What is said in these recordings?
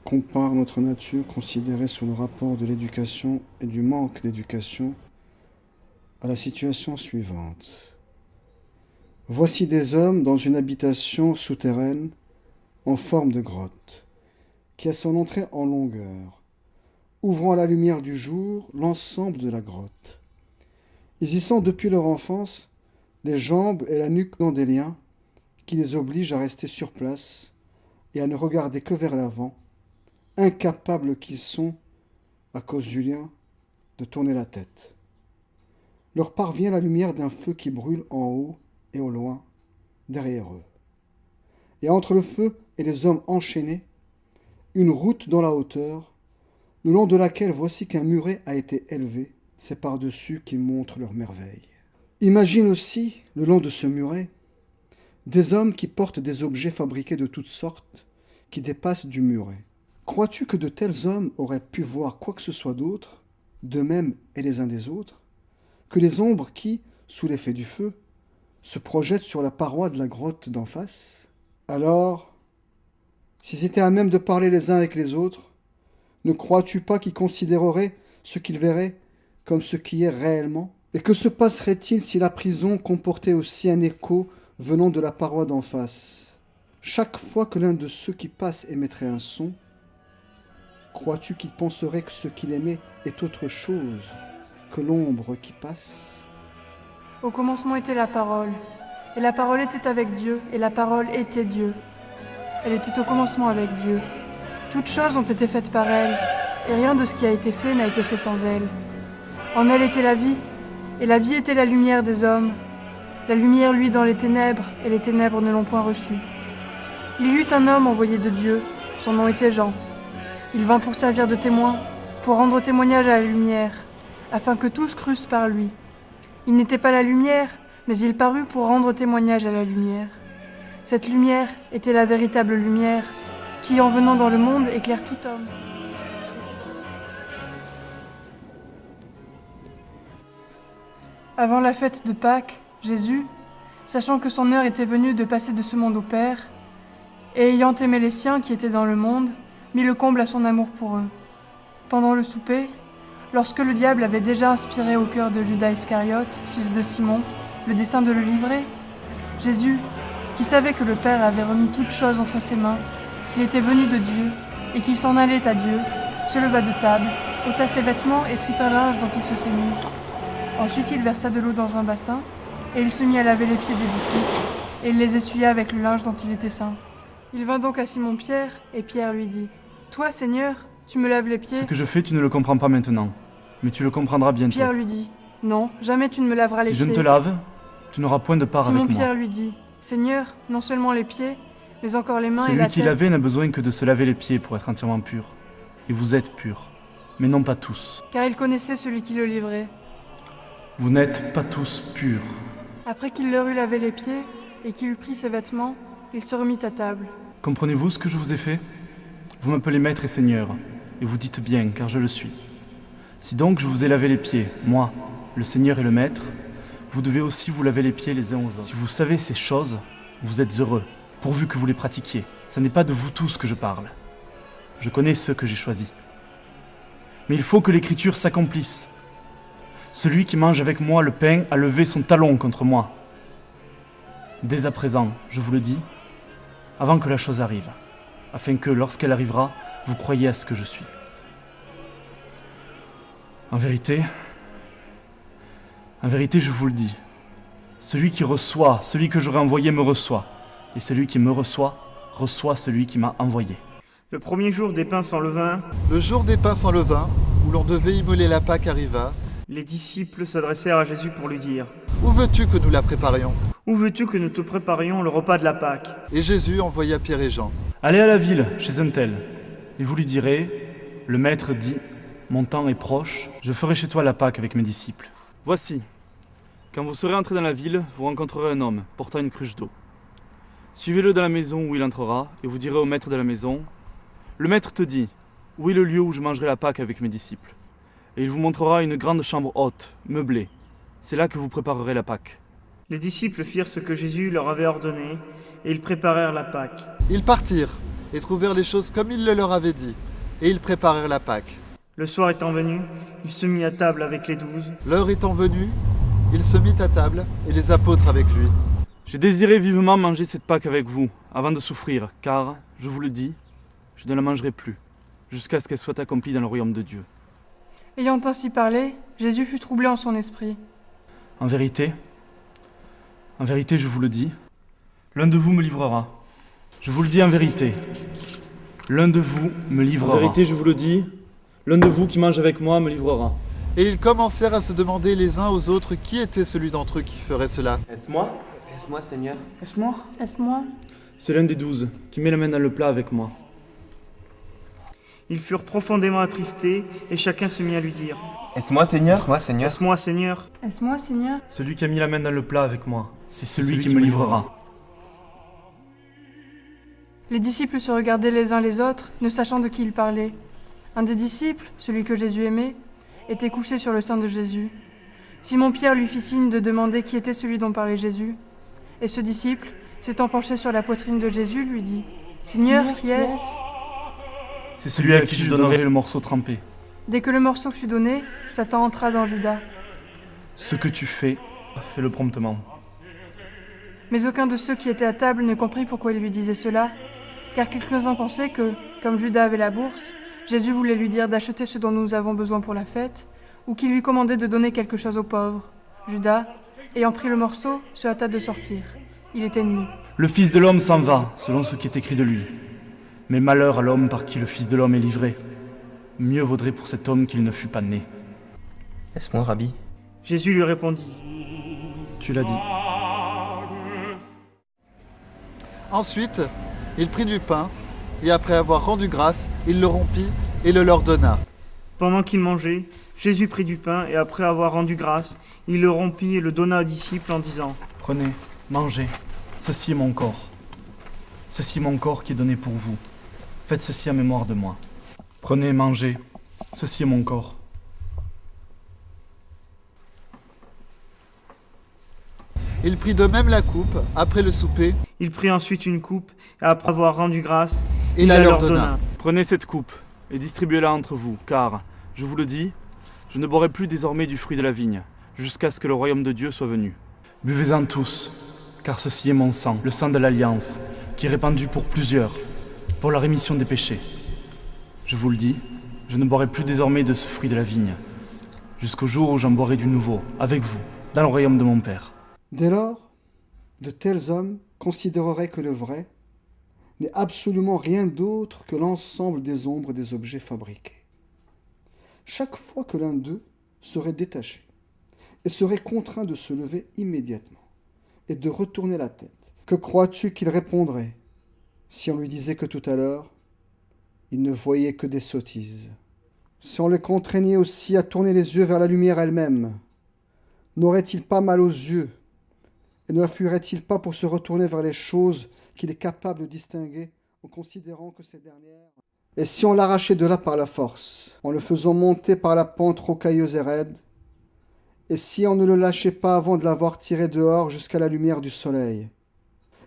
compare notre nature considérée sous le rapport de l'éducation et du manque d'éducation à la situation suivante. Voici des hommes dans une habitation souterraine en forme de grotte, qui a son entrée en longueur, ouvrant à la lumière du jour l'ensemble de la grotte. Ils y sont depuis leur enfance, les jambes et la nuque dans des liens qui les obligent à rester sur place et à ne regarder que vers l'avant, incapables qu'ils sont, à cause du lien, de tourner la tête. Leur parvient la lumière d'un feu qui brûle en haut et au loin, derrière eux. Et entre le feu et les hommes enchaînés, une route dans la hauteur, le long de laquelle voici qu'un muret a été élevé, c'est par-dessus qu'ils montrent leur merveille. Imagine aussi, le long de ce muret, des hommes qui portent des objets fabriqués de toutes sortes, qui dépassent du muret. Crois-tu que de tels hommes auraient pu voir quoi que ce soit d'autre, d'eux-mêmes et les uns des autres, que les ombres qui, sous l'effet du feu, se projettent sur la paroi de la grotte d'en face? Alors, s'ils étaient à même de parler les uns avec les autres, ne crois-tu pas qu'ils considéreraient ce qu'ils verraient comme ce qui est réellement? Et que se passerait-il si la prison comportait aussi un écho venant de la paroi d'en face? Chaque fois que l'un de ceux qui passent émettrait un son, crois-tu qu'il penserait que ce qu'il émet est autre chose que l'ombre qui passe? Au commencement était la parole, et la parole était avec Dieu, et la parole était Dieu. Elle était au commencement avec Dieu. Toutes choses ont été faites par elle, et rien de ce qui a été fait n'a été fait sans elle. En elle était la vie, et la vie était la lumière des hommes. La lumière luit dans les ténèbres, et les ténèbres ne l'ont point reçue. Il y eut un homme envoyé de Dieu, son nom était Jean. Il vint pour servir de témoin, pour rendre témoignage à la lumière, afin que tous crussent par lui. Il n'était pas la lumière, mais il parut pour rendre témoignage à la lumière. Cette lumière était la véritable lumière, qui, en venant dans le monde, éclaire tout homme. Avant la fête de Pâques, Jésus, sachant que son heure était venue de passer de ce monde au Père, et ayant aimé les siens qui étaient dans le monde, mit le comble à son amour pour eux. Pendant le souper, lorsque le diable avait déjà inspiré au cœur de Judas Iscariote, fils de Simon, le dessein de le livrer, Jésus, qui savait que le Père avait remis toutes choses entre ses mains, qu'il était venu de Dieu et qu'il s'en allait à Dieu, se leva de table, ôta ses vêtements et prit un linge dont il se ceignit. Ensuite il versa de l'eau dans un bassin, et il se mit à laver les pieds des disciples, et il les essuya avec le linge dont il était ceint. Il vint donc à Simon-Pierre, et Pierre lui dit : « Toi, Seigneur, tu me laves les pieds ?» Ce que je fais, tu ne le comprends pas maintenant, mais tu le comprendras bientôt. Pierre lui dit : « Non, jamais tu ne me laveras les Si pieds. » je ne te lave, tu n'auras point de part avec moi. Simon-Pierre lui dit : « Seigneur, non seulement les pieds, mais encore les mains et la Celui qui tête. » lavait n'a besoin que de se laver les pieds pour être entièrement pur. Et vous êtes purs, mais non pas tous. Car il connaissait celui qui le livrait. Vous n'êtes pas tous purs. Après qu'il leur eut lavé les pieds et qu'il eut pris ses vêtements, il se remit à table. Comprenez-vous ce que je vous ai fait? Vous m'appelez maître et seigneur, et vous dites bien, car je le suis. Si donc je vous ai lavé les pieds, moi, le seigneur et le maître, vous devez aussi vous laver les pieds les uns aux autres. Si vous savez ces choses, vous êtes heureux, pourvu que vous les pratiquiez. Ce n'est pas de vous tous que je parle. Je connais ceux que j'ai choisis. Mais il faut que l'écriture s'accomplisse. Celui qui mange avec moi le pain a levé son talon contre moi. Dès à présent, je vous le dis, avant que la chose arrive, afin que, lorsqu'elle arrivera, vous croyiez à ce que je suis. En vérité, je vous le dis, celui qui reçoit, celui que j'aurai envoyé me reçoit, et celui qui me reçoit, reçoit celui qui m'a envoyé. Le premier jour des pains sans levain, Le jour des pains sans levain, où l'on devait immoler la Pâque arriva. les disciples s'adressèrent à Jésus pour lui dire : Où veux-tu que nous la préparions? « Où veux-tu que nous te préparions le repas de la Pâque ?» Et Jésus envoya Pierre et Jean. Allez à la ville, chez un tel, et vous lui direz, le maître dit, mon temps est proche, je ferai chez toi la Pâque avec mes disciples. Voici, quand vous serez entré dans la ville, vous rencontrerez un homme portant une cruche d'eau. Suivez-le dans la maison où il entrera, et vous direz au maître de la maison, le maître te dit, où est le lieu où je mangerai la Pâque avec mes disciples? Et il vous montrera une grande chambre haute, meublée. C'est là que vous préparerez la Pâque. Les disciples firent ce que Jésus leur avait ordonné, et ils préparèrent la Pâque. Ils partirent, et trouvèrent les choses comme il le leur avait dit, et ils préparèrent la Pâque. Le soir étant venu, il se mit à table avec les 12. L'heure étant venue, il se mit à table, et les apôtres avec lui. J'ai désiré vivement manger cette Pâque avec vous, avant de souffrir, car, je vous le dis, je ne la mangerai plus, jusqu'à ce qu'elle soit accomplie dans le royaume de Dieu. Ayant ainsi parlé, Jésus fut troublé en son esprit. En vérité, je vous le dis, l'un de vous me livrera. Je vous le dis en vérité, l'un de vous me livrera. En vérité, je vous le dis, l'un de vous qui mange avec moi me livrera. Et ils commencèrent à se demander les uns aux autres qui était celui d'entre eux qui ferait cela. Est-ce moi? Est-ce moi, Seigneur? Est-ce moi? Est-ce moi? C'est l'un des 12 qui met la main dans le plat avec moi. Ils furent profondément attristés, et chacun se mit à lui dire Est-ce moi, Seigneur? Est-ce moi, Seigneur? Est-ce moi, Seigneur? Est-ce moi, Seigneur? Celui qui a mis la main dans le plat avec moi, c'est celui qui me livrera. Les disciples se regardaient les uns les autres, ne sachant de qui ils parlaient. Un des disciples, celui que Jésus aimait, était couché sur le sein de Jésus. Simon-Pierre lui fit signe de demander qui était celui dont parlait Jésus. Et ce disciple, s'étant penché sur la poitrine de Jésus, lui dit « Seigneur, qui est-ce » C'est celui à qui je donnerai le morceau trempé. Dès que le morceau fut donné, Satan entra dans Judas. Ce que tu fais, fais-le promptement. Mais aucun de ceux qui étaient à table ne comprit pourquoi il lui disait cela, car quelques-uns pensaient que, comme Judas avait la bourse, Jésus voulait lui dire d'acheter ce dont nous avons besoin pour la fête, ou qu'il lui commandait de donner quelque chose aux pauvres. Judas, ayant pris le morceau, se hâta de sortir. Il était nuit. Le Fils de l'homme s'en va, selon ce qui est écrit de lui. Mais malheur à l'homme par qui le Fils de l'homme est livré. Mieux vaudrait pour cet homme qu'il ne fût pas né. Est-ce moi, Rabbi? Jésus lui répondit Tu l'as dit. Ensuite, il prit du pain, et après avoir rendu grâce, il le rompit et le leur donna. Pendant qu'ils mangeaient, Jésus prit du pain, et après avoir rendu grâce, il le rompit et le donna aux disciples en disant Prenez, mangez, ceci est mon corps. Ceci est mon corps qui est donné pour vous. Faites ceci en mémoire de moi. Prenez, mangez, ceci est mon corps. Il prit de même la coupe, après le souper, Il prit ensuite une coupe, et après avoir rendu grâce, et il la la leur leur donna. donna. Prenez cette coupe et distribuez-la entre vous, car, je vous le dis, je ne boirai plus désormais du fruit de la vigne, jusqu'à ce que le royaume de Dieu soit venu. Buvez-en tous, car ceci est mon sang, le sang de l'Alliance, qui est répandu pour plusieurs, pour la rémission des péchés. Je vous le dis, je ne boirai plus désormais de ce fruit de la vigne, jusqu'au jour où j'en boirai du nouveau, avec vous, dans le royaume de mon Père. Dès lors, de tels hommes considéreraient que le vrai n'est absolument rien d'autre que l'ensemble des ombres des objets fabriqués. Chaque fois que l'un d'eux serait détaché et serait contraint de se lever immédiatement et de retourner la tête, que crois-tu qu'il répondrait si on lui disait que tout à l'heure, il ne voyait que des sottises? Si on le contraignait aussi à tourner les yeux vers la lumière elle-même, n'aurait-il pas mal aux yeux et ne fuirait-il pas pour se retourner vers les choses qu'il est capable de distinguer en considérant que ces dernières... Et si on l'arrachait de là par la force, en le faisant monter par la pente rocailleuse et raide, et si on ne le lâchait pas avant de l'avoir tiré dehors jusqu'à la lumière du soleil,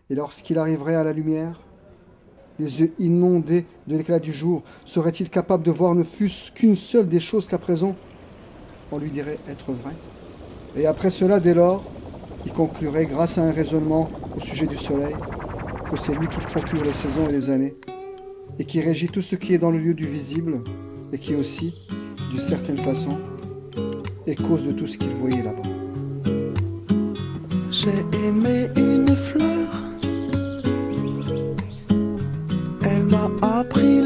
et lorsqu'il arriverait à la lumière, les yeux inondés de l'éclat du jour, serait-il capable de voir ne fût-ce qu'une seule des choses qu'à présent on lui dirait être vraies? Et après cela, dès lors, il conclurait, grâce à un raisonnement au sujet du soleil, que c'est lui qui procure les saisons et les années, et qui régit tout ce qui est dans le lieu du visible, et qui aussi, d'une certaine façon, est cause de tout ce qu'il voyait là-bas. J'ai aimé une fleur, elle m'a appris